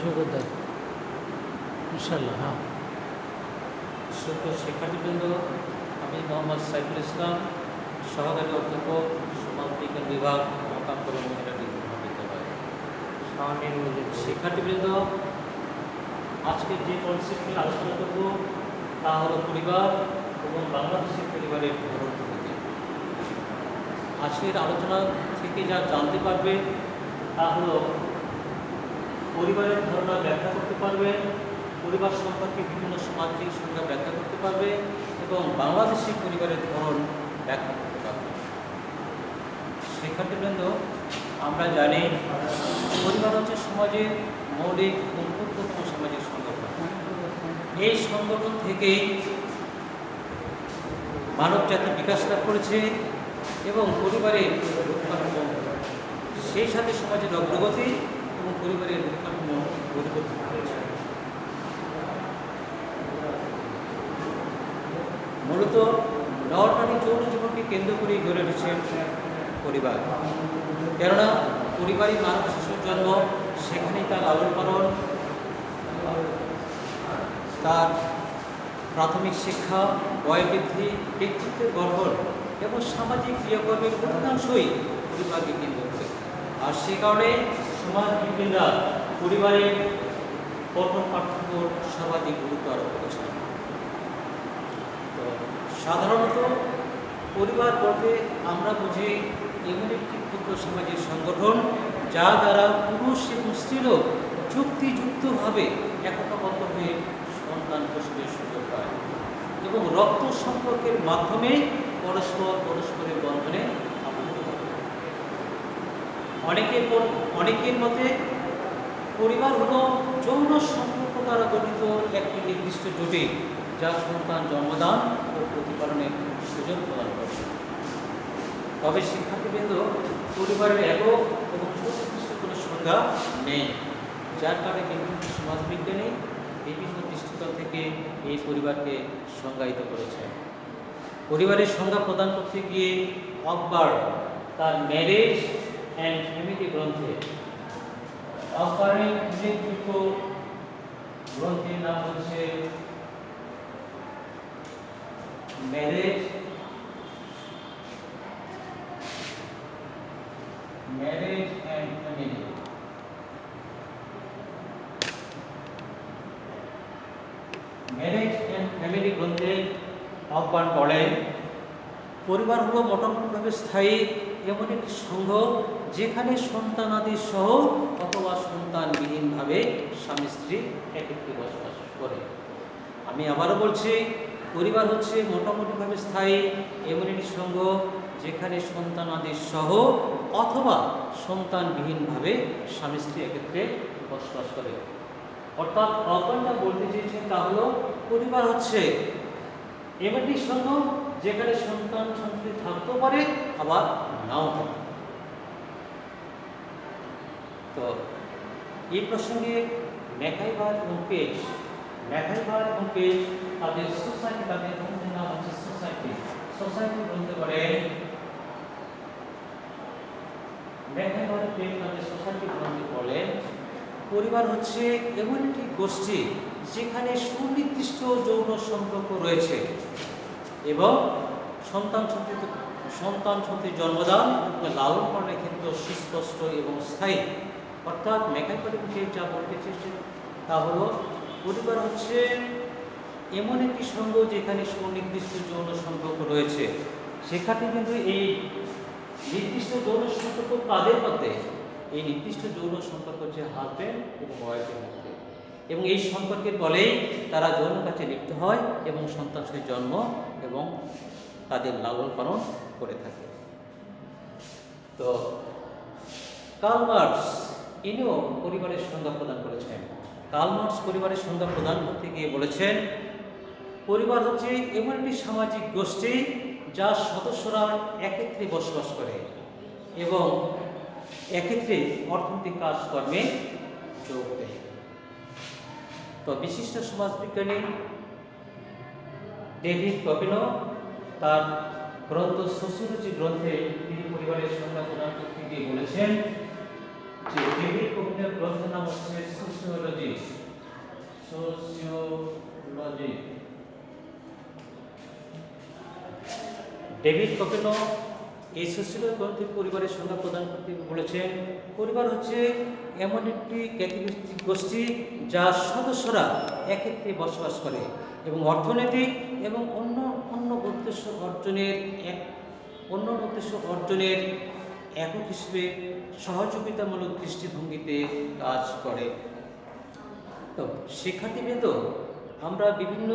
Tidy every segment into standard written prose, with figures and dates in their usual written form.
শুরু দেন ইনশাল্লাহ। হ্যাঁ, সুপ্রিয় শিক্ষার্থীবৃন্দ, আমি মোহাম্মদ সাইফুল ইসলাম, সহকারী অধ্যাপক, সমাজবিজ্ঞান বিভাগ, মকামপুর মহিলা ডিগ্রি মহাবিদ্যালয়। শিক্ষার্থীবৃন্দ, আজকে যে কনসেপ্ট নিয়ে আলোচনা করব তা হলো পরিবার এবং বাংলাদেশের পরিবারের ধরন থেকে। আজকের আলোচনা থেকে যা জানতে পারবে তা হলো পরিবারের ধারণা ব্যাখ্যা করতে পারবে, পরিবার সম্পর্কে বিভিন্ন সামাজিক সংজ্ঞা ব্যাখ্যা করতে পারবে এবং বাংলাদেশি পরিবারের ধরন ব্যাখ্যা করতে পারবে। শিক্ষার্থীবৃন্দ, আমরা জানি পরিবার হচ্ছে সমাজের মৌলিক এবং ক্ষুদ্রতম সামাজিক সংগঠন। এই সংগঠন থেকেই মানব জাতি বিকাশ লাভ করেছে এবং পরিবারের রূপকাঠামো, সেই সাথে সমাজের অগ্রগতি এবং পরিবারের রূপকাঠামো পরিবর্তন করেছে। মূলত নরনারী যৌন জীবনকে কেন্দ্র করেই গড়ে উঠেছে পরিবার। কেননা পরিবারই মানব শিশুর জন্ম, সেখানেই তার লালন পালন, তার প্রাথমিক শিক্ষা, বয়োবৃদ্ধি, ব্যক্তিত্বের গঠন এবং সামাজিক ক্রিয়াকর্মের অধিকাংশই পরিবারকে কেন্দ্র করে। আর সে কারণে সমাজবিজ্ঞানীরা পরিবারের পঠন পাঠ্যক্রম সর্বাধিক গুরুত্ব আরোপ করেছেন। তো সাধারণত পরিবার বলতে আমরা বুঝি এমন একটি ক্ষুদ্র সামাজিক সংগঠন যা দ্বারা পুরুষ এবং স্ত্রীলোক যুক্তিযুক্তভাবে একতাবদ্ধ হয়ে সন্তান প্রসবের সুযোগ পায় এবং রক্ত সম্পর্কের মাধ্যমে পরস্পরের বন্ধনে আবদ্ধ হয়। অনেকের মতে পরিবার হলো যৌন সম্পর্ক দ্বারা গঠিত একটি নির্দিষ্ট জোট যা সন্তান জন্মদান ও প্রতিপালনের সুযোগ প্রদান করে। তবে শিক্ষার্থীবৃন্দ, পরিবারের একক এবং সুনির্দিষ্ট কোনো সংজ্ঞা নেই, যার কারণে বিভিন্ন সমাজবিজ্ঞানী বিভিন্ন দৃষ্টিকোণ থেকে এই পরিবারকে সংজ্ঞায়িত করেছে। পরিবারের সংজ্ঞা প্রদান করতে গিয়ে আকবর তার ম্যারেজ অ্যান্ড ফ্যামিলি গ্রন্থে, আকবরের উল্লেখযোগ্য গ্রন্থের নাম হচ্ছে marriage and family. Marriage and family গ্রন্থে আকবর বলেন, পরিবার হলো মোটামুটিভাবে স্থায়ী এমন একটি সংঘ যেখানে সন্তানাদি সহ অথবা সন্তানবিহীনভাবে স্বামী স্ত্রী একত্রে বসবাস করে। আমি আবারও বলছি, পরিবার হচ্ছে মোটামুটিভাবে স্থায়ী এমন একটি সংঘ যেখানে সন্তানাদি সহ অথবা সন্তানবিহীনভাবে স্বামী স্ত্রী একত্রে বসবাস করে। অর্থাৎ অকলটা বলতে চেয়েছেন তা হলো পরিবার হচ্ছে এমন একটি সংঘ যেখানে সন্তান সন্ততি থাকতেও পারে আবার নাও থাকে। তো এই প্রসঙ্গে ম্যাকাইভার এবং পেজ তাদের সোসাইটি, তাদের গ্রন্থের নাম হচ্ছে সোসাইটি গ্রন্থে বলেন, ম্যাকাইভার পেজ তাদের সোসাইটি গ্রন্থে বলেন, পরিবার হচ্ছে এমন একটি গোষ্ঠী যেখানে সুনির্দিষ্ট যৌন সম্পর্ক রয়েছে এবং সন্তান সন্ততি জন্মদান এবং লালন পালনের ক্ষেত্রে সুস্পষ্ট এবং স্থায়ী। অর্থাৎ ম্যাকাইভার যা বলতে চেয়েছেন তা হলো পরিবার হচ্ছে এমন একটি সংঘ যেখানে সুনির্দিষ্ট যৌন সম্পর্ক রয়েছে। সেখানে কিন্তু এই নির্দিষ্ট যৌন সম্পর্ক কাদের মধ্যে? এই নির্দিষ্ট যৌন সম্পর্ক হচ্ছে হাজব্যান্ড এবং ওয়াইফের মধ্যে, এবং এই সম্পর্কের বলেই তারা যৌন কাজে লিপ্ত হয় এবং সন্তানের জন্ম এবং তাদের লালন পালন করে থাকে। তো কার্ল মার্কস ইনিও পরিবারের সংজ্ঞা প্রদান করেছেন। কার্ল মার্কস পরিবারের সংজ্ঞা প্রদান করতে গিয়ে বলেছেন, পরিবার হচ্ছে এমন একটি সামাজিক গোষ্ঠী যার সদস্যরা একত্রে বসবাস করে এবং একত্রে অর্থনৈতিক কাজকর্মে যোগ দেয়। তো বিশিষ্ট সমাজবিজ্ঞানী ডেভিড কপিনো তার গ্রন্থ সোসিওলজি গ্রন্থে তিনি পরিবারের সংজ্ঞা প্রদান করতে গিয়ে বলেছেন, যে ডেভিড কোপনের গ্রন্থের নাম হচ্ছে সোশিওলজি। ডেভিড কোপেনও এই সোশিওলজি গ্রন্থে পরিবারের সংজ্ঞা প্রদান করতে বলেছেন, পরিবার হচ্ছে এমন একটি জ্ঞাতিভিত্তিক গোষ্ঠী যার সদস্যরা একত্রে বসবাস করে এবং অর্থনৈতিক এবং অন্য উদ্দেশ্য অর্জনের একক হিসেবে সহযোগিতামূলক দৃষ্টিভঙ্গিতে কাজ করে। তো শিক্ষার্থীবৃন্দ, আমরা বিভিন্ন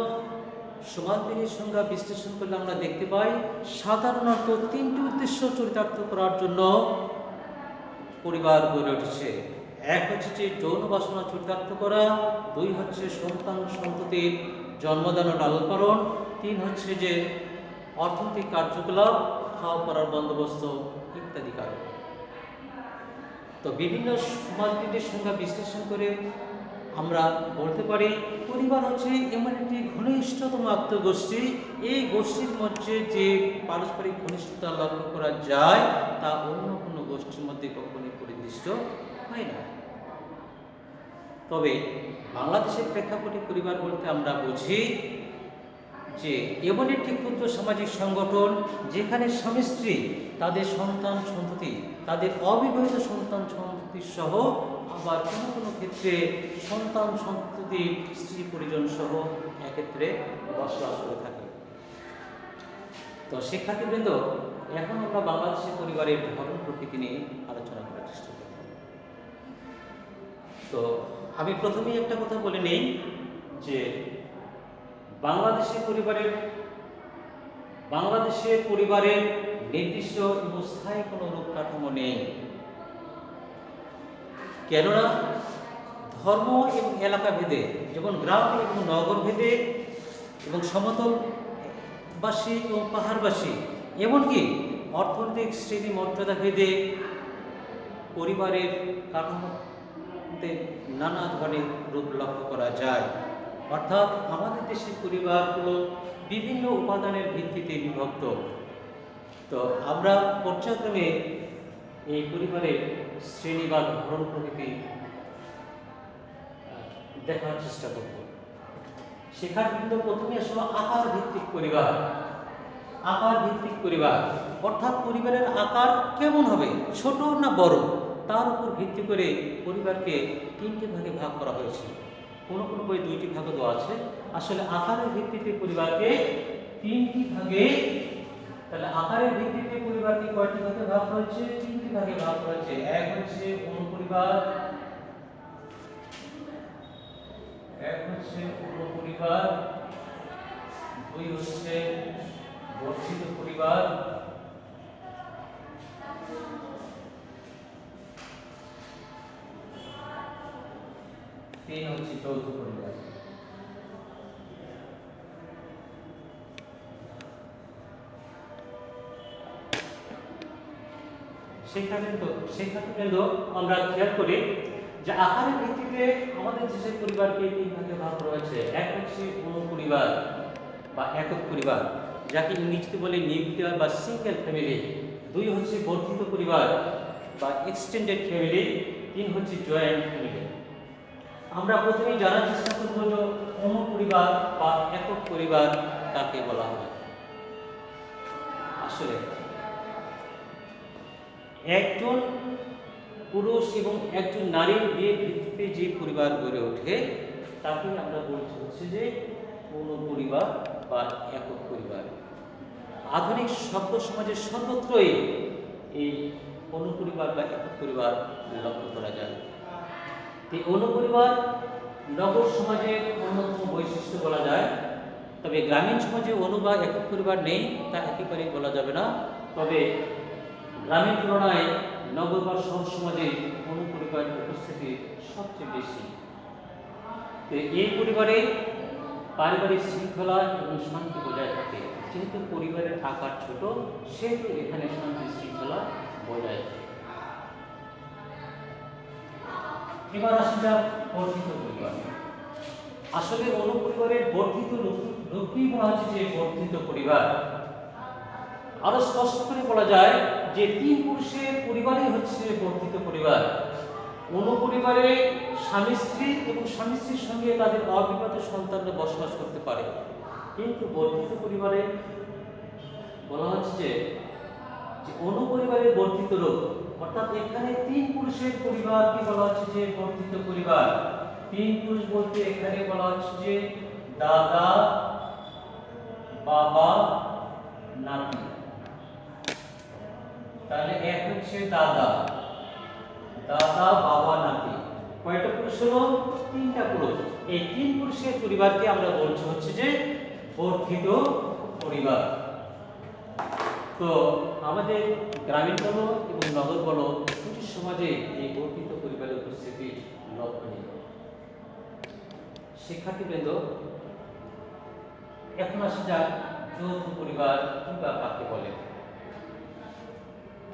সমাজবিধির সংজ্ঞা বিশ্লেষণ করলে আমরা দেখতে পাই সাধারণত তিনটি উদ্দেশ্য চরিতার্থ করার জন্য পরিবার গড়ে উঠেছে। এক হচ্ছে যে যৌন বাসনা চরিতার্থ করা, দুই হচ্ছে সন্তান সন্ততির জন্মদান ও লালন পালন, তিন হচ্ছে যে অর্থনৈতিক কার্যকলাপ, খাওয়া পড়ার বন্দোবস্ত ইত্যাদি কারণ। তো বিভিন্ন সমাজবিধির সংজ্ঞা বিশ্লেষণ করে আমরা বলতে পারি পরিবার হচ্ছে এমন একটি ঘনিষ্ঠতম আত্মগোষ্ঠী, এই গোষ্ঠীর মধ্যে যে পারস্পরিক ঘনিষ্ঠতা লক্ষ্য করা যায় তা অন্য কোনো গোষ্ঠীর মধ্যে কখনোই পরিদৃষ্ট হয় না। তবে বাংলাদেশের প্রেক্ষাপটে পরিবার বলতে আমরা বুঝি যে এমন একটি ক্ষুদ্র সামাজিক সংগঠন যেখানে স্বামী স্ত্রী, তাদের সন্তান সন্ততি, তাদের অবিবাহিত সন্তান সন্ততি সহ আবার কোনো কোনো ক্ষেত্রে সন্তান সন্ততি স্ত্রী পরিজন সহ একত্রে বসবাস করে থাকে। তো শিক্ষার্থীবৃন্দ, এখন আমরা বাংলাদেশের পরিবারের ধরন প্রকৃতি নিয়ে আলোচনা করার চেষ্টা করব। তো আমি প্রথমেই একটা কথা বলে নেই যে বাংলাদেশের পরিবারের নির্দিষ্ট এবং স্থায়ী কোনো রূপকাঠামো নেই। কেননা ধর্ম এবং এলাকা ভেদে, যেমন গ্রাম এবং নগর ভেদে এবং সমতলবাসী এবং পাহাড়বাসী, এমনকি অর্থনৈতিক শ্রেণী মর্যাদা ভেদে পরিবারের কাঠামোতে নানা ধরনের রূপ লক্ষ্য করা যায়। অর্থাৎ আমাদের দেশের পরিবারগুলো বিভিন্ন উপাদানের ভিত্তিতে বিভক্ত। তো আমরা পর্যায়ক্রমে এই পরিবারের শ্রেণী বা ধরন প্রকৃতি দেখার চেষ্টা করব। সেখানে কিন্তু প্রথমে আসলে আকার ভিত্তিক পরিবার, অর্থাৎ পরিবারের আকার কেমন হবে, ছোট না বড়, তার উপর ভিত্তি করে পরিবারকে তিনটি ভাগে ভাগ করা হয়েছে। কোনো কোনো বই দুইটি ভাগে দেওয়া আছে। আসলে আকারের ভিত্তিতে পরিবারকে তিনটি ভাগে, তাহলে আকারের ভিত্তিতে পরিবারকে কয়টি ভাগে ভাগ হয়েছে? তিনটি ভাগে ভাগ হয়েছে। এক হচ্ছে অনুপরিবার, দুই হচ্ছে বর্ধিত পরিবার, তিন হচ্ছে যৌথ পরিবার। সেক্ষেত্রে আমরা খেয়াল করি যে আকারের ভিত্তিতে আমাদের দেশের পরিবারকে তিন ভাগে ভাগ রয়েছে। এক হচ্ছে অনুপরিবার বা একক পরিবার, যাকে ইংরেজিতে বলে নিউক্লিয়ার বা সিঙ্গেল ফ্যামিলি। দুই হচ্ছে বর্ধিত পরিবার বা এক্সটেন্ডেড ফ্যামিলি। তিন হচ্ছে জয়েন্ট ফ্যামিলি। আমরা প্রথমেই জানার চেষ্টা করব যে অনুপরিবার বা একক পরিবার কাকে বলা হয়। আসলে একজন পুরুষ এবং একজন নারীর বিয়ের ভিত্তিতে যে পরিবার গড়ে ওঠে তাকে আমরা বলছি হচ্ছে যে অনুপরিবার বা একক পরিবার। আধুনিক সভ্য সমাজের সর্বত্রই এই অনুপরিবার বা একক পরিবার লক্ষ্য করা যায়। এই অনুপরিবার নগর সমাজের অন্যতম বৈশিষ্ট্য বলা যায়। তবে গ্রামীণ সমাজে অনু বা একক পরিবার নেই তা একেবারেই বলা যাবে না। তবে গ্রামের তুলনায় নগর বা শহর সমাজে অনুপরিবারের উপস্থিতি সবচেয়ে বেশি। তো এই পরিবারে পারিবারিক শৃঙ্খলা এবং শান্তি বজায় থাকে। যেহেতু পরিবারের আকার ছোট, সেহেতু এখানে শান্তি শৃঙ্খলা বজায় থাকে। এবার আসা যাক বর্ধিত পরিবার। আসলে অনুপরিবারের বর্ধিত রূপই বলা হচ্ছে যে বর্ধিত পরিবার। আরো স্পষ্ট করে বলা যায় যে তিন পুরুষের পরিবারই হচ্ছে বর্ধিত পরিবার। অনুপরিবারে স্বামী স্ত্রী এবং স্বামী স্ত্রীর সঙ্গে তাদের অবিবাহিত সন্তানরা বসবাস করতে পারে। কিন্তু বর্ধিত পরিবারে বলা হচ্ছে যে অনুপরিবারের বর্ধিত রূপ, অর্থাৎ এখানে 3 পুরুষের পরিবারকে বলা হচ্ছে যে বর্ধিত পরিবার। 3 পুরুষ বলতে এখানে বলা হচ্ছে যে দাদা, বাবা, নাতি। তাহলে এক হচ্ছে দাদা, বাবা, নাতি। কয়টা পুরুষ হলো? 3টা পুরুষ। এই 3 পুরুষের পরিবারকে আমরা বলছি হচ্ছে যে বর্ধিত পরিবার। তো আমাদের গ্রামীণ বলো এবং নগর বলো দুটি সমাজে এই বর্ধিত পরিবারের উপস্থিতি লক্ষণীয়। শিক্ষার্থীবৃন্দ, এখন আসা যাক যৌথ পরিবার কিংবা কাকে বলে।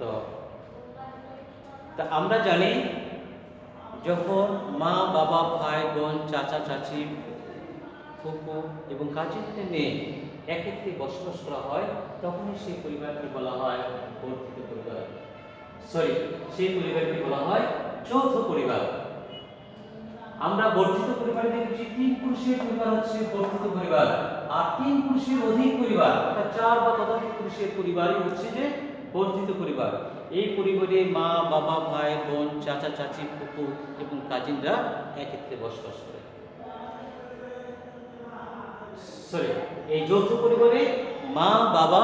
তো আমরা জানি যখন মা, বাবা, ভাই, বোন, চাচা, চাচি, ফুফু এবং কাজিনদের নিয়ে একত্রে বসবাস করা হয়, তখনই সেই পরিবারকে বলা হয় বর্ধিত পরিবার। সেই পরিবারকে বলা হয় যৌথ পরিবার। আমরা বর্ধিত পরিবারে দেখেছি 3 পুরুষের পরিবার হচ্ছে বর্ধিত পরিবার, আর 3 পুরুষের অধিক পরিবার অর্থাৎ 4 বা ততোধিক পুরুষের পরিবারই হচ্ছে যে বর্ধিত পরিবার। এই পরিবারে মা, বাবা, ভাই, বোন, চাচা, চাচি, ফুফু এবং কাজিনরা একত্রে বসবাস করে। এই যৌথ পরিবারে মা, বাবা,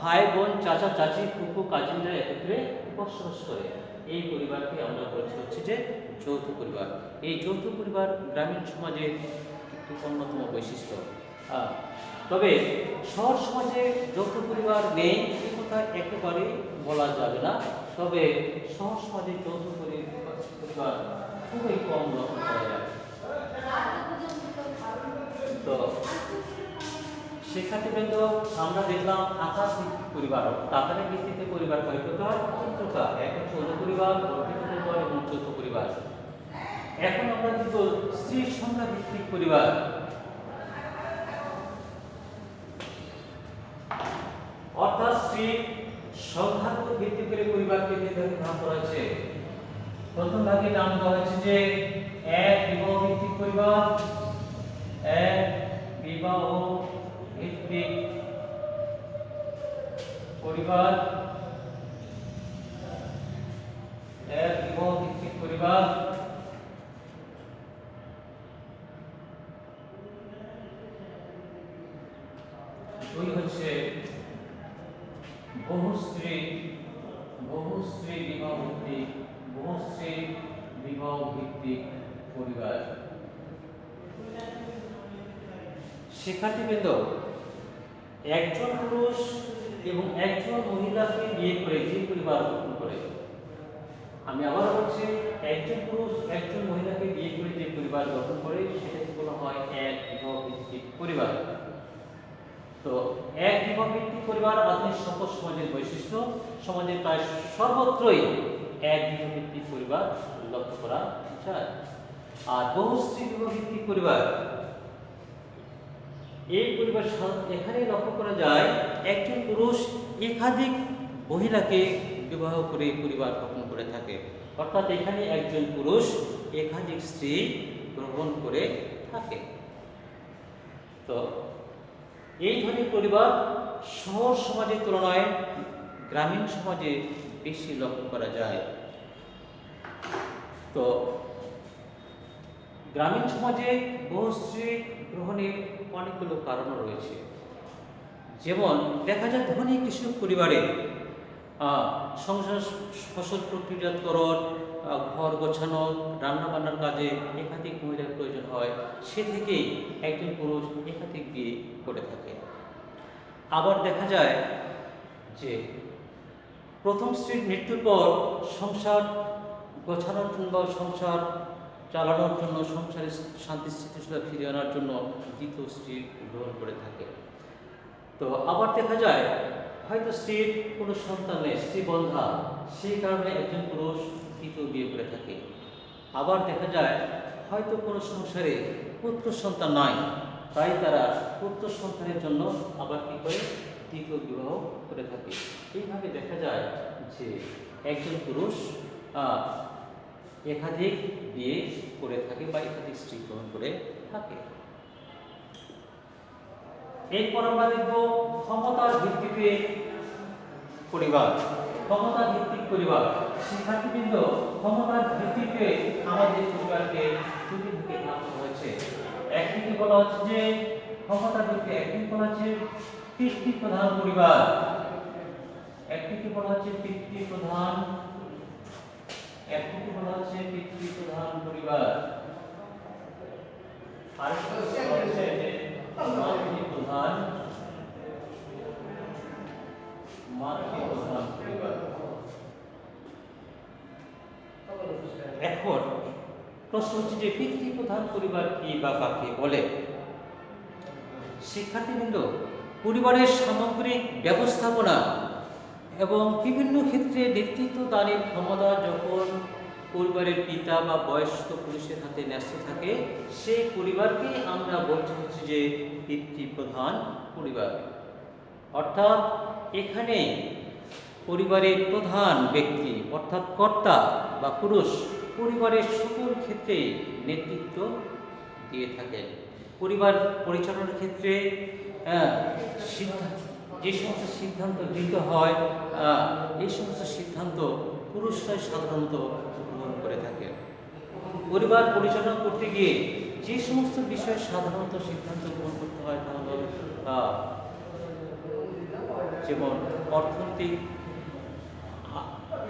ভাই, বোন, চাচা, চাচি, ফুফু, কাজিনরা একত্রে বসবাস করে। এই পরিবারকে আমরা বলছি হচ্ছে যে যৌথ পরিবার। এই যৌথ পরিবার গ্রামীণ সমাজের একটি অন্যতম বৈশিষ্ট্য। তবে শহর সমাজে যৌথ পরিবার নেই এই কথা একেবারে বলা যাবে না। তবে শহর সমাজে যৌথ পরিবার খুবই কম লক্ষ্য করা যায়। তো শিক্ষার্থীবৃন্দ, আমরা দেখলাম আকার ভিত্তিক পরিবার। আকারের ভিত্তিতে পরিবার কয় প্রকার? 3 প্রকার। এক হচ্ছে অনুপরিবার, বর্ধিত পরিবার এবং যৌথ পরিবার। এখন আমরা দেখব স্ত্রীর সংখ্যা ভিত্তিক পরিবার। অর্থাৎ স্ত্রীর সংখ্যার উপর ভিত্তি করে পরিবারকে নির্ধারিত ভাগ করা হয়েছে। প্রথম ভাগে নাম দেওয়া হয়েছে যে এক বিবাহ ভিত্তিক পরিবার, এক বিবাহ ভিত্তিক পরিবার, এক বিবাহ ভিত্তিক পরিবার। দুই হচ্ছে বহুস্ত্রী বিবাহ ভিত্তিক পরিবার। শিক্ষার্থীবৃন্দ, একজন পুরুষ এবং একজন মহিলাকে বিয়ে করে যে পরিবার গঠন করে, আমি আবার বলছি, একজন পুরুষ একজন মহিলাকে বিয়ে করে যে পরিবার গঠন করে সেটাকে বলা হয় এক বিবাহ ভিত্তিক পরিবার। তো এক বিবাহ ভিত্তিক পরিবার আধুনিক সকল সমাজের বৈশিষ্ট্য। সমাজের প্রায় সর্বত্রই এক বিবাহ ভিত্তিক পরিবার লক্ষ্য করা যায়। আর বহুস্ত্রী বিবাহ ভিত্তিক পরিবার, এই পরিবার এখানে লক্ষ্য করা যায় একজন পুরুষ একাধিক মহিলাকে বিবাহ করে পরিবার গঠন করে থাকে। অর্থাৎ এখানে একজন পুরুষ একাধিক স্ত্রী গ্রহণ করে থাকে। তো এই ধরনের পরিবার শহর সমাজের তুলনায় গ্রামীণ সমাজে বেশি লক্ষ্য করা যায়। তো গ্রামীণ সমাজে বহুস্ত্রী গ্রহণের অনেকগুলো কারণ রয়েছে। যেমন দেখা যায় ধনী কৃষক পরিবারে সংসার ফসল প্রক্রিয়াজাতকরণ, ঘর গোছানো, রান্নাবান্নার কাজে একাধিক মহিলার প্রয়োজন হয়, সে থেকেই একজন পুরুষ একাধিক বিয়ে করে থাকে। আবার দেখা যায় যে প্রথম স্ত্রীর মৃত্যুর পর সংসার গোছানোর জন্য, সংসার চালানোর জন্য, সংসারের শান্তি স্থিতিশীলতা ফিরিয়ে আনার জন্য দ্বিতীয় স্ত্রী গ্রহণ করে থাকে। তো আবার দেখা যায় হয়তো স্ত্রীর কোনো সন্তান নেই, স্ত্রী বন্ধা, সেই কারণে একজন পুরুষ দ্বিতীয় বিয়ে করে থাকে। আবার দেখা যায় হয়তো কোনো সংসারে পুত্র সন্তান নাই, তাই তারা পুত্র সন্তানের জন্য আবার কী করে দ্বিতীয় বিবাহ করে থাকে। এইভাবে দেখা যায় যে একজন পুরুষ একাধিক বিয়ে করে থাকে বা একাধিক স্ত্রী গ্রহণ করে থাকে। এরপর আমরা দেখব ক্ষমতার ভিত্তিতে পরিবার। ক্ষমতা ভিত্তিক পরিবার। শিক্ষার্থীবৃন্দ, ক্ষমতার ভিত্তিতে আমাদের পরিবারকে দুটি ভাগে ভাগ করা হয়েছে। একটিকে বলা হচ্ছে যে ক্ষমতা ভিত্তিক, একটিকে বলা হচ্ছে পিতৃপ্রধান পরিবার, একটিকে বলা হচ্ছে পিতৃপ্রধান, একটিকে বলা হচ্ছে পিতৃপ্রধান পরিবার, আরেকটি হচ্ছে মাতৃপ্রধান পরিবার। এখন প্রশ্ন হচ্ছে যে পিতৃপ্রধান পরিবার কি বা কাকে বলে? শিক্ষার্থীবৃন্দ, পরিবারের সামগ্রিক ব্যবস্থাপনা এবং বিভিন্ন ক্ষেত্রে নেতৃত্ব দানের ক্ষমতা যখন পরিবারের পিতা বা বয়স্ক পুরুষের হাতে ন্যস্ত থাকে, সেই পরিবারকে আমরা বলছি হচ্ছে যে পিতৃপ্রধান পরিবার। অর্থাৎ এখানে পরিবারের প্রধান ব্যক্তি অর্থাৎ কর্তা বা পুরুষ পরিবারের সকল ক্ষেত্রে নেতৃত্ব দিয়ে থাকেন। পরিবার পরিচালনার ক্ষেত্রে যে সমস্ত সিদ্ধান্ত নিতে হয়, এই সমস্ত সিদ্ধান্ত পুরুষরাই সাধারণত গ্রহণ করে থাকেন। পরিবার পরিচালনা করতে গিয়ে যে সমস্ত বিষয়ে সাধারণত সিদ্ধান্ত গ্রহণ করতে হয় তা হল যেমন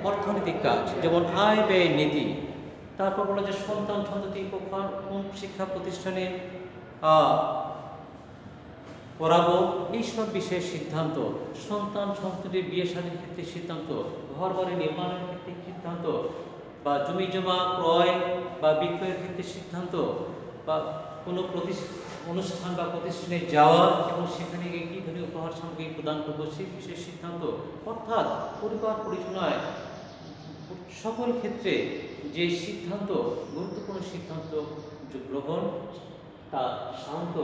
অর্থনৈতিক কাজ, যেমন আয় ব্যয় নীতি, তারপর বলা যে সন্তান সন্ততি কোন শিক্ষা প্রতিষ্ঠানে পড়াবো, এইসব বিষয়ে সিদ্ধান্ত, সন্তান সন্ততির বিয়ে শাদীর ক্ষেত্রে সিদ্ধান্ত, ঘর বাড়ি নির্মাণের ক্ষেত্রে সিদ্ধান্ত, বা জমি জমা ক্রয় বা বিক্রয়ের ক্ষেত্রে সিদ্ধান্ত, বা কোনো অনুষ্ঠান বা প্রতিষ্ঠানে যাওয়া এবং সেখানে গিয়ে কী ধরনের উপহার সামগ্রী প্রদান করবো সেই বিষয়ে সিদ্ধান্ত। অর্থাৎ পরিবার পরিচালনায় সকল ক্ষেত্রে যে সিদ্ধান্ত, গুরুত্বপূর্ণ সিদ্ধান্ত গ্রহণ তা সাধারণত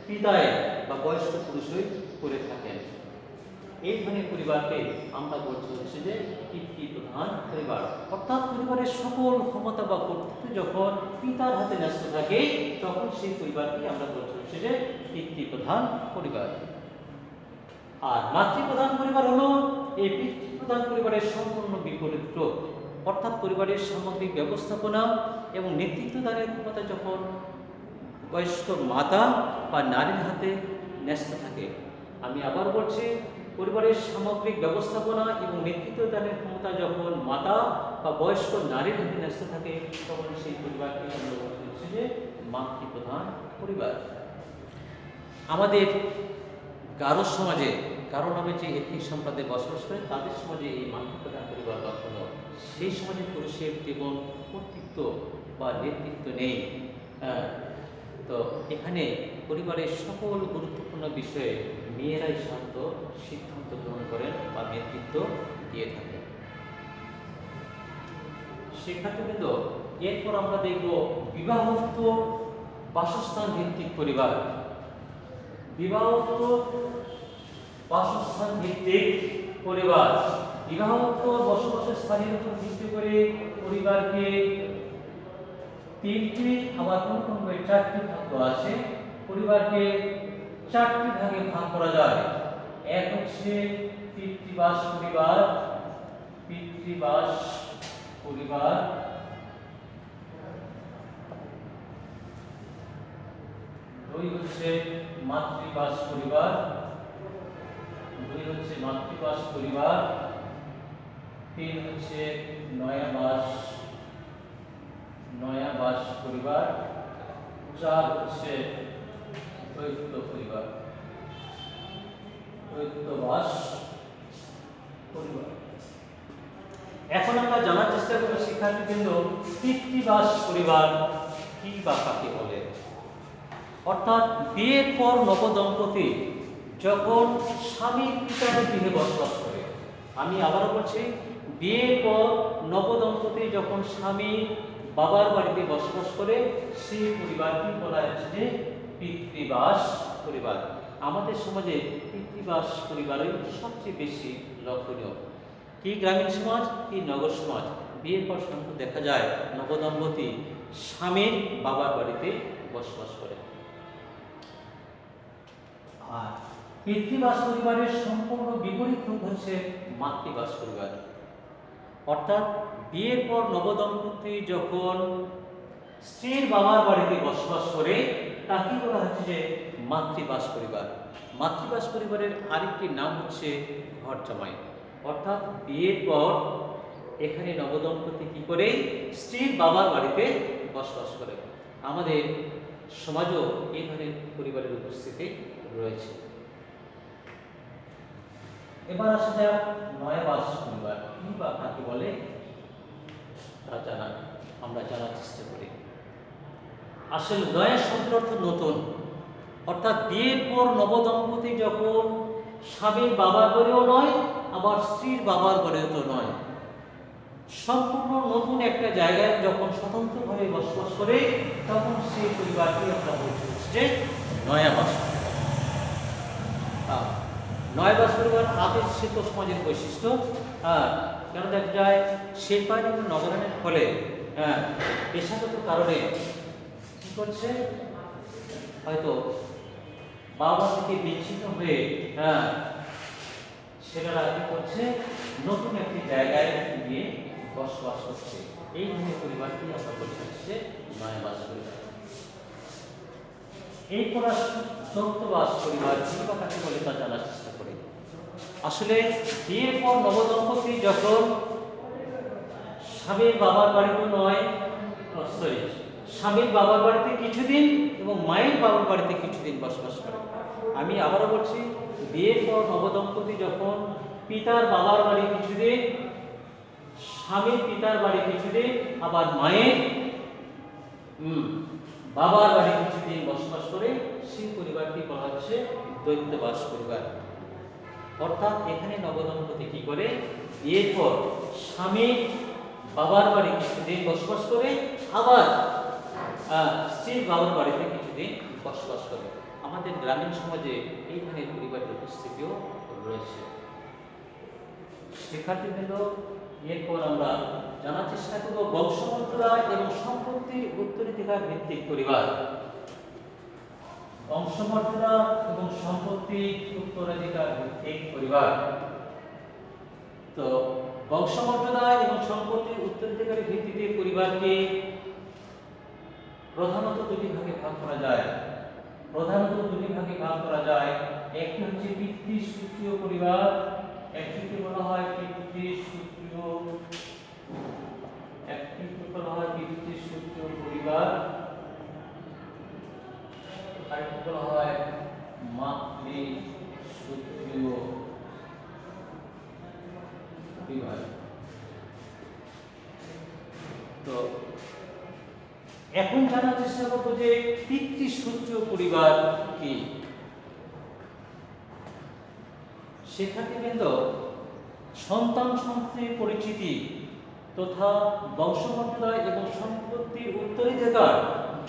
পিতায় বা বয়স্ক পুরুষই করে থাকেন। এই ধরনের পরিবারকে আমরা বলছি হচ্ছে যে পিতৃপ্রধান পরিবার। অর্থাৎ পরিবারের সকল ক্ষমতা বা কর্তৃত্ব যখন পিতার হাতে ন্যস্ত থাকে, তখন সেই পরিবারকে আমরা বলছি হচ্ছে যে পিতৃপ্রধান পরিবার। আর মাতৃপ্রধান পরিবার হলো এই পিতৃপ্রধান পরিবারের সম্পূর্ণ বিপরীত রূপ। অর্থাৎ পরিবারের সামগ্রিক ব্যবস্থাপনা এবং নেতৃত্ব দানের ক্ষমতা যখন বয়স্ক মাতা বা নারীর হাতে ন্যস্ত থাকে। আমি আবার বলছি, পরিবারের সামগ্রিক ব্যবস্থাপনা এবং নেতৃত্ব দানের ক্ষমতা যখন মাতা বা বয়স্ক নারীর হাতে ন্যস্ত থাকে, তখন সেই পরিবারকে আমরা বলছি যে মাতৃপ্রধান পরিবার। আমাদের গারো সমাজে, গারো নামে যে এথনিক সম্প্রদায়ে বসবাস করে, তাদের সমাজে এই মাতৃপ্রধান পরিবার লক্ষণীয়। সেই সমাজে পুরুষের তেমন কর্তৃত্ব বা নেতৃত্ব নেই। তো এখানে পরিবারের সকল গুরুত্বপূর্ণ বিষয়ে মেয়েরাই সাধারণত সিদ্ধান্ত গ্রহণ করেন বা নেতৃত্ব দিয়ে থাকেন। শিক্ষার্থীবৃন্দ, এরপর আমরা দেখব বিবাহোত্তর বাসস্থান ভিত্তিক পরিবার। বিবাহোত্তর বাসস্থান ভিত্তিক পরিবার। বিবাহোত্তর বসবাসের স্থানের উপর ভিত্তি করে পরিবারকে তিনটি, আবার কোন কোন বই চারটি ভাগ করা আছে। পরিবারকে চারটি ভাগে ভাগ করা যায়। এক হচ্ছে পিতৃবাস পরিবার, পিতৃবাস পরিবার। দুই হচ্ছে মাতৃবাস পরিবার, দুই হচ্ছে মাতৃবাস পরিবার। তিন হচ্ছে নয়াবাস পরিবার। চার হচ্ছে দ্বৈত পরিবার, দ্বৈতবাস পরিবার। এখন আমরা জানার চেষ্টা করব শিক্ষার্থীবৃন্দ, পিতৃবাস পরিবার কি বা কাকে বলে। অর্থাৎ বিয়ের পর নবদম্পতি যখন স্বামীর পিতার গৃহে বসবাস করে, আমি আবারও বলছি, বিয়ের পর নবদম্পতি যখন স্বামী বাবার বাড়িতে বসবাস করে, সেই পরিবারটি বলা হচ্ছে যে পিতৃবাস পরিবার। আমাদের সমাজে পিতৃবাস পরিবারই সবচেয়ে বেশি লক্ষণীয়। কি গ্রামীণ সমাজ কি নগর সমাজ? বিয়ের পর সাধারণত দেখা যায় নবদম্পতি স্বামীর বাবার বাড়িতে বসবাস করে। আর পিতৃবাস পরিবারের সম্পূর্ণ বিপরীত রূপ হচ্ছে মাতৃবাস পরিবার। অর্থাৎ বিয়ের পর নবদম্পতি যখন স্ত্রীর বাবার বাড়িতে বসবাস করে তাকে বলা হচ্ছে যে মাতৃবাস পরিবার। মাতৃবাস পরিবারের আরেকটি নাম হচ্ছে ঘর জামাই। অর্থাৎ বিয়ের পর এখানে নবদম্পতি কি করে স্ত্রীর বাবার বাড়িতে বসবাস করে। আমাদের সমাজও এই ধরনের পরিবারের উপস্থিতি রয়েছে। এবার আসা যাক নয়াবাস পরিবার কি বা কাকে বলে তা আমরা জানার চেষ্টা করি। আসলে নয়া শব্দের অর্থ নতুন। অর্থাৎ বিয়ের পর নবদম্পতি যখন স্বামীর বাবার বাড়িও নয় আবার স্ত্রীর বাবার বাড়িও তো নয়, সম্পূর্ণ নতুন একটা জায়গায় যখন স্বতন্ত্রভাবে বসবাস করে তখন সেই পরিবারকে আমরা বলছি যে নয়াবাস পরিবার। নয়াবাস পরিবার আদিম শিল্প সমাজের বৈশিষ্ট্য। কেন দেখা যায় শিল্পায়ন এবং নগরায়নের ফলে পেশাগত কারণে কি করছে, হয়তো বাবা থেকে বিচ্ছিন্ন হয়ে সেটারা কি করছে নতুন একটি জায়গায় গিয়ে বসবাস করছে। এই ধরনের পরিবারটি আমরা বলছি হচ্ছে নয়াবাস পরিবার। এই পড়া সত্যবাস পরিবার কি বা কাকে বলে তা জানার চেষ্টা করি। আসলে বিয়ের পর নবদম্পতি যখন স্বামীর বাবার বাড়িতে নয়, স্বামীর বাবার বাড়িতে কিছুদিন এবং মায়ের বাবার বাড়িতে কিছুদিন বসবাস করে। আমি আবারও বলছি, বিয়ের পর নবদম্পতি যখন পিতার বাবার বাড়ি কিছুদিন, স্বামীর পিতার বাড়ি কিছুদিন, আবার মায়ের বাবার বাড়ি কিছুদিন বসবাস করে সেই পরিবারটি বলা হচ্ছে দ্বৈতবাস পরিবার। অর্থাৎ এখানে নবদম্পতি কি করে বিয়ের পর স্বামী বাবার বাড়ি কিছুদিন বসবাস করে আবার স্ত্রীর বাবার বাড়িতে কিছুদিন বসবাস করে। আমাদের গ্রামীণ সমাজে এই ধরনের পরিবারের উপস্থিতিও রয়েছে। শিক্ষার্থীবৃন্দ, এরপর আমরা জানার চেষ্টা করব বংশমর্যাদা এবং সম্পত্তির উত্তরাধিকার ভিত্তিক পরিবার। বংশমর্যাদা এবং সম্পত্তি উত্তরাধিকার ভিত্তিক পরিবার। তো বংশমর্যাদা এবং সম্পত্তির উত্তরাধিকারের ভিত্তিতে পরিবারকে প্রধানত দুটি ভাগে ভাগ করা যায়। একটি হচ্ছে পিতৃসূত্রীয় পরিবার, একটিকে বলা হয় পিতৃসূত্রীয় পরিবার, আরেকটি বলা হয় মাতৃসূত্রীয় পরিবার। তো এখন জানার চেষ্টা করবো যে পিতৃসূত্রীয় পরিবার কি। শিক্ষার্থীবৃন্দ, সন্তান সন্ততির পরিচিতি তথা বংশমর্যাদা এবং সম্পত্তির উত্তরাধিকার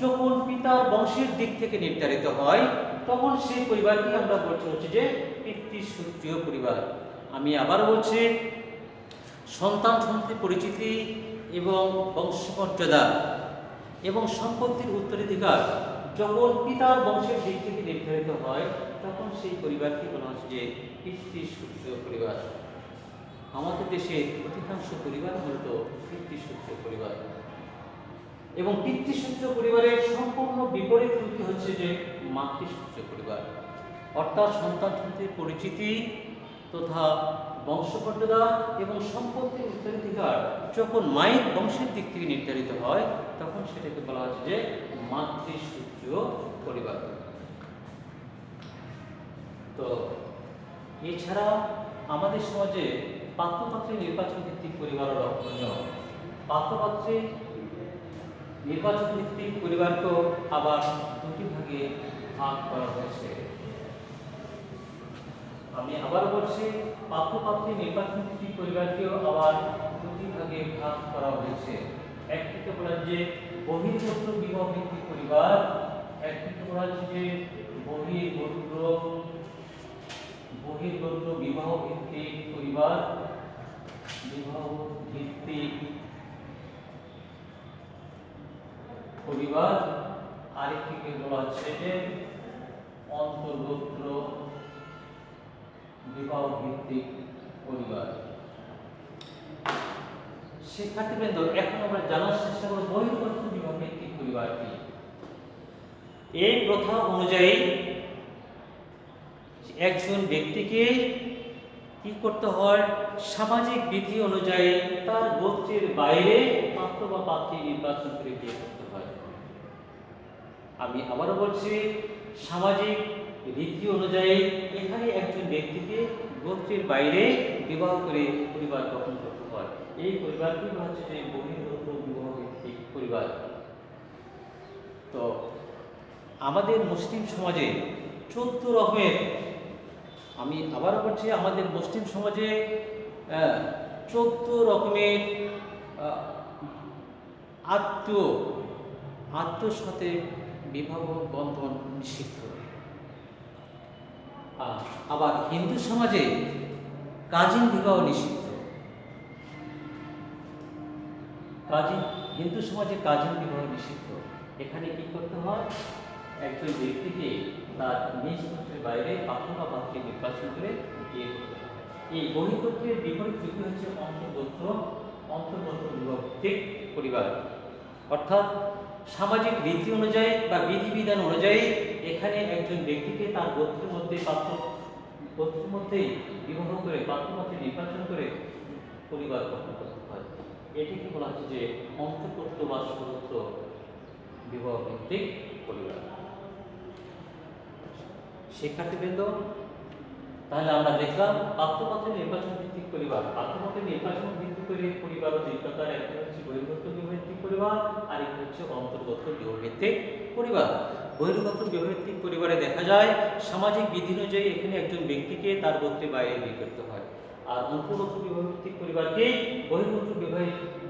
যখন পিতার বংশের দিক থেকে নির্ধারিত হয় তখন সেই পরিবারকে আমরা বলছি হচ্ছে যে পিতৃসূত্রীয় পরিবার। আমি আবার বলছি, সন্তান সন্ততির পরিচিতি এবং বংশমর্যাদা এবং সম্পত্তির উত্তরাধিকার যখন পিতার বংশের দিক থেকে নির্ধারিত হয় তখন সেই পরিবারকে বলা হচ্ছে যে পিতৃসূত্রীয় পরিবার। আমাদের দেশের অধিকাংশ পরিবার মূলত পিতৃসূত্রীয় পরিবার। এবং পিতৃসূত্রীয় পরিবারের সম্পূর্ণ বিপরীত রূপটি হচ্ছে যে মাতৃসূত্রীয় পরিবার। অর্থাৎ সন্তান সন্ততির পরিচিতি তথা বংশমর্যাদা এবং সম্পত্তির উত্তরাধিকার যখন মায়ের বংশের দিক থেকে নির্ধারিত হয় তখন সেটাকে বলা হচ্ছে যে মাতৃসূত্রীয় পরিবার। তো এছাড়া আমাদের সমাজে পাত্রপাত্রী নির্বাচন ভিত্তিক পরিবারও লক্ষণীয়। পাত্রপাত্রী নির্বাচন ভিত্তিক পরিবারকেও আবার দুটি ভাগে ভাগ করা হয়েছে। আমি আবার বলছি, পাত্রপাত্রী নির্বাচন ভিত্তিক পরিবারকেও আবার দুটি ভাগে ভাগ করা হয়েছে। একটিকে বলা যে বহির্গোত্র বিবাহ ভিত্তিক পরিবার, একটিকে বলা হচ্ছে যে বহির্গোত্র বিবাহ ভিত্তিক পরিবার। পরিবার, আরেকটিকে বলা হচ্ছে যে অন্তর্গোত্র বিবাহ ভিত্তিক পরিবার। শিক্ষার্থীবৃন্দ, এখন আমরা জানার চেষ্টা করব বহির্গোত্র বিবাহ ভিত্তিক পরিবার কি। এই প্রথা অনুযায়ী একজন ব্যক্তিকে কি করতে হয়, সামাজিক বিধি অনুযায়ী তার গোত্রের বাইরে পাত্র বা পাত্রী নির্বাচন করে বিয়ে করতে হয়। আমি আবারও বলছি, সামাজিক রীতি অনুযায়ী এখানে একজন ব্যক্তিকে গোত্রের বাইরে বিবাহ করে পরিবার গঠন করতে হয়। এই পরিবারটি হচ্ছে যে বহির্গোত্র বিবাহ ভিত্তিক পরিবার। তো আমাদের মুসলিম সমাজে 14 রকমের, আমি আবারও বলছি, আমাদের মুসলিম সমাজে 14 রকমের আত্মীয়র সাথে বিবাহ বন্ধন নিষিদ্ধ। আবার হিন্দু সমাজে কাজিন বিবাহ নিষিদ্ধ। হিন্দু সমাজে কাজিন বিবাহ নিষিদ্ধ। এখানে কি করতে হয়, একজন ব্যক্তিকে তার নিজ গোত্রের বাইরে পাত্র বা পাত্রী নির্বাচন করে বিয়ে করতে হয়। এই বহির্গোত্রের বিপরীত যুক্তি হচ্ছে অন্তর্গোত্র বিবাহ ভিত্তিক পরিবার। অর্থাৎ সামাজিক রীতি অনুযায়ী বা বিধিবিধান অনুযায়ী এখানে একজন ব্যক্তিকে তার গোত্রের মধ্যেই বিবাহ করে পাত্র পাত্রী নির্বাচন করে পরিবার গঠন করতে হয়। এটিকে বলা হচ্ছে যে অন্তর্গোত্র বা স্বগোত্র বিবাহ ভিত্তিক পরিবার। শিক্ষার্থীবৃন্দ, তাহলে আমরা দেখলাম পাত্রপাত্রী নির্বাচন ভিত্তিক পরিবার। পাত্রপাত্রী নির্বাচন ভিত্তিক করে পরিবার ও দুই প্রকার, একটা হচ্ছে বহির্গোত্র বিবাহ ভিত্তিক পরিবার, আর একটা হচ্ছে অন্তর্গোত্র বিবাহ ভিত্তিক পরিবার। বহির্গোত্র বিবাহ ভিত্তিক পরিবারে দেখা যায় সামাজিক বিধি অনুযায়ী এখানে একজন ব্যক্তিকে তার গোত্রের বাইরে বিয়ে করতে হয়। আর অন্তর্গোত্র বিবাহ ভিত্তিক পরিবারকে বহির্গোত্র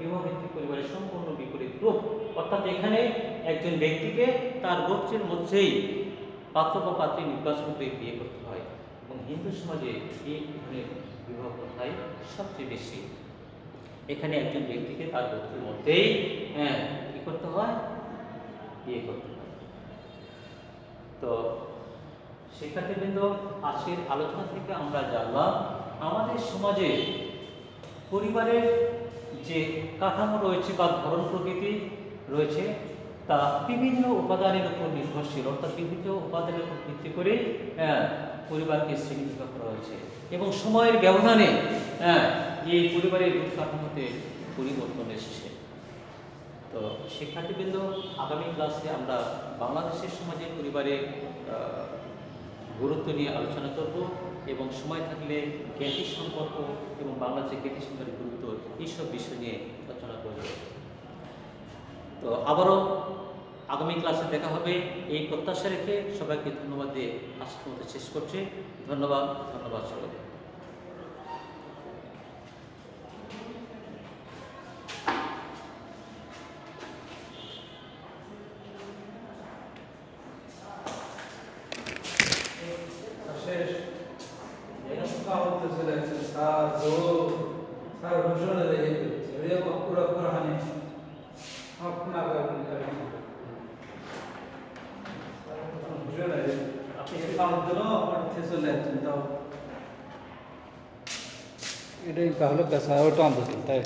বিবাহ ভিত্তিক পরিবারের সম্পূর্ণ বিপরীত রূপ। অর্থাৎ এখানে একজন ব্যক্তিকে তার গোত্রের মধ্যেই পাত্র বা পাত্রী নির্বাচন করে বিয়ে করতে হয়। এবং হিন্দু সমাজে এই ধরনের বিবাহ প্রথাই সবচেয়ে বেশি। এখানে একজন ব্যক্তিকে তার গোত্রের মধ্যেই কি করতে হয়, বিয়ে করতে হয়। তো শিক্ষার্থীবৃন্দ, আজকের আলোচনা থেকে আমরা জানলাম আমাদের সমাজে পরিবারের যে কাঠামো রয়েছে বা ধরন প্রকৃতি রয়েছে তা বিভিন্ন উপাদানের উপর নির্ভরশীল। অর্থাৎ বিভিন্ন উপাদানের উপর ভিত্তি করে পরিবারকে শ্রেণীবিভাগ করা হয়েছে এবং সময়ের ব্যবধানে এই পরিবারের রূপ কাঠামোতে পরিবর্তন এসেছে। তো শিক্ষার্থীবৃন্দ, আগামী ক্লাসে আমরা বাংলাদেশের সমাজে পরিবারের গুরুত্ব নিয়ে আলোচনা করব এবং সময় থাকলে জ্ঞাতি সম্পর্ক এবং বাংলাদেশের জ্ঞাতি সম্পর্কের গুরুত্ব এইসব বিষয় নিয়ে আলোচনা করব। তো আবারও আগামী ক্লাসে দেখা হবে এই প্রত্যাশা রেখে সবাইকে ধন্যবাদ দিয়ে আজকের মতো শেষ করছি। ধন্যবাদ সবাই। এটাই তাহলে বেসা ওটা আনতে তাই